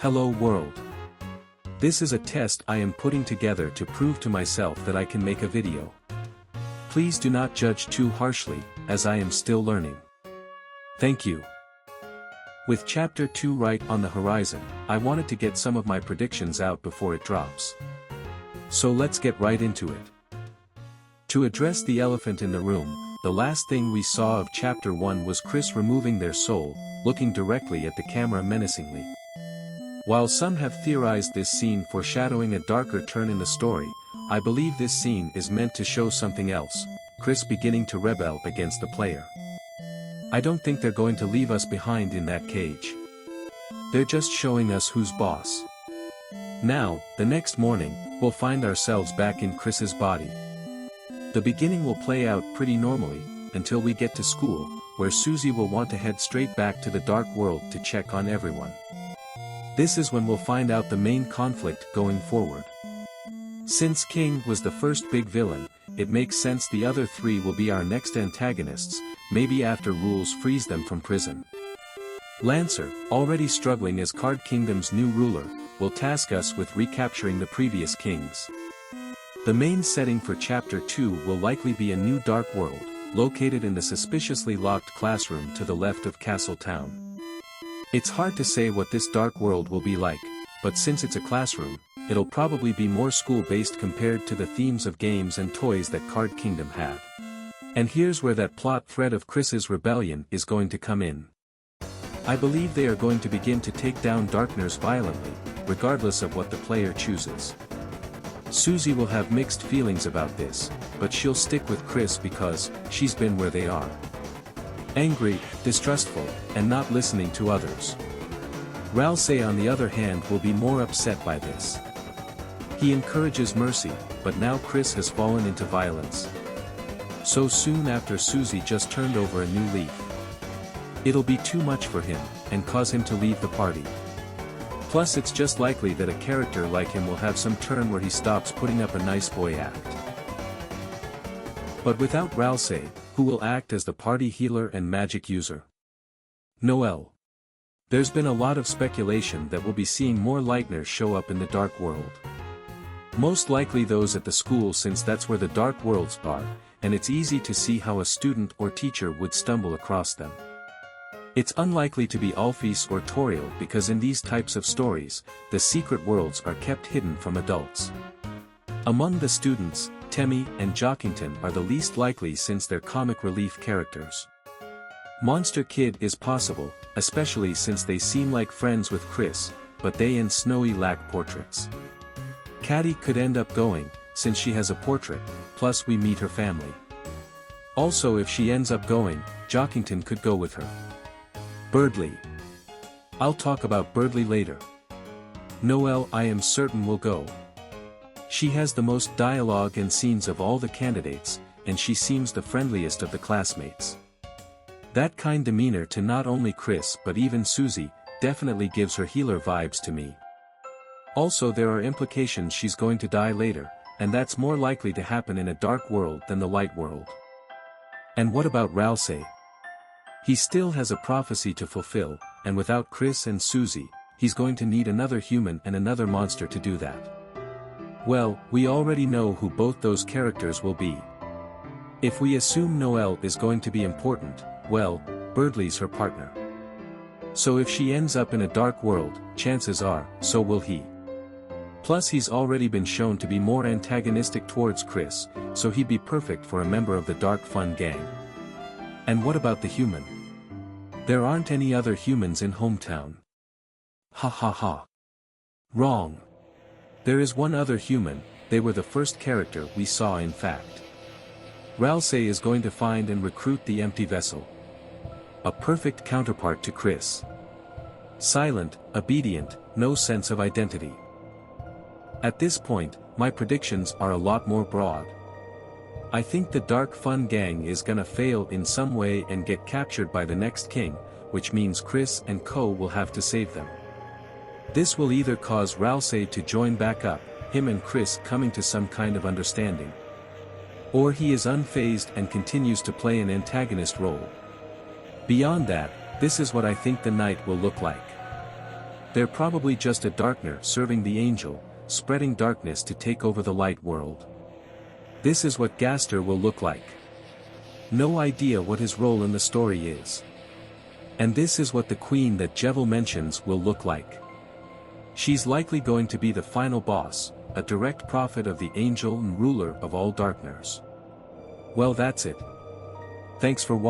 Hello world. This is a test I am putting together to prove to myself that I can make a video. Please do not judge too harshly, as I am still learning. Thank you. With Chapter 2 right on the horizon, I wanted to get some of my predictions out before it drops. So let's get right into it. To address the elephant in the room, the last thing we saw of Chapter 1 was Chris removing their soul, looking directly at the camera menacingly. While some have theorized this scene foreshadowing a darker turn in the story, I believe this scene is meant to show something else, Chris beginning to rebel against the player. I don't think they're going to leave us behind in that cage. They're just showing us who's boss. Now, the next morning, we'll find ourselves back in Chris's body. The beginning will play out pretty normally, until we get to school, where Susie will want to head straight back to the dark world to check on everyone. This is when we'll find out the main conflict going forward. Since King was the first big villain, it makes sense the other three will be our next antagonists, maybe after rules frees them from prison. Lancer, already struggling as Card Kingdom's new ruler, will task us with recapturing the previous kings. The main setting for Chapter 2 will likely be a new dark world, located in the suspiciously locked classroom to the left of Castle Town. It's hard to say what this dark world will be like, but since it's a classroom, it'll probably be more school-based compared to the themes of games and toys that Card Kingdom had. And here's where that plot thread of Chris's rebellion is going to come in. I believe they are going to begin to take down Darkners violently, regardless of what the player chooses. Susie will have mixed feelings about this, but she'll stick with Chris because she's been where they are. Angry, distrustful, and not listening to others. Ralsei on the other hand will be more upset by this. He encourages mercy, but now Chris has fallen into violence. So soon after Susie just turned over a new leaf. It'll be too much for him, and cause him to leave the party. Plus it's just likely that a character like him will have some turn where he stops putting up a nice boy act. But without Ralsei, who will act as the party healer and magic user? Noelle. There's been a lot of speculation that we'll be seeing more Lightners show up in the dark world. Most likely those at the school since that's where the dark worlds are, and it's easy to see how a student or teacher would stumble across them. It's unlikely to be Alphys or Toriel because in these types of stories, the secret worlds are kept hidden from adults. Among the students, Temmie and Jockington are the least likely since they're comic relief characters. Monster Kid is possible, especially since they seem like friends with Chris, but they and Snowy lack portraits. Caddy could end up going, since she has a portrait, plus we meet her family. Also if she ends up going, Jockington could go with her. Birdly. I'll talk about Birdly later. Noelle I am certain will go. She has the most dialogue and scenes of all the candidates, and she seems the friendliest of the classmates. That kind demeanor to not only Chris but even Susie, definitely gives her healer vibes to me. Also there are implications she's going to die later, and that's more likely to happen in a dark world than the light world. And what about Ralsei? He still has a prophecy to fulfill, and without Chris and Susie, he's going to need another human and another monster to do that. Well, we already know who both those characters will be. If we assume Noelle is going to be important, well, Birdly's her partner. So if she ends up in a dark world, chances are, so will he. Plus he's already been shown to be more antagonistic towards Chris, so he'd be perfect for a member of the Dark Fun gang. And what about the human? There aren't any other humans in Hometown. Ha ha ha. Wrong. There is one other human, they were the first character we saw in fact. Ralsei is going to find and recruit the empty vessel. A perfect counterpart to Chris. Silent, obedient, no sense of identity. At this point, my predictions are a lot more broad. I think the Dark Fun gang is gonna fail in some way and get captured by the next king, which means Chris and Co will have to save them. This will either cause Ralsei to join back up, him and Chris coming to some kind of understanding. Or he is unfazed and continues to play an antagonist role. Beyond that, this is what I think the night will look like. They're probably just a darkner serving the angel, spreading darkness to take over the light world. This is what Gaster will look like. No idea what his role in the story is. And this is what the queen that Jevil mentions will look like. She's likely going to be the final boss, a direct prophet of the angel and ruler of all darkners. Well, that's it. Thanks for watching.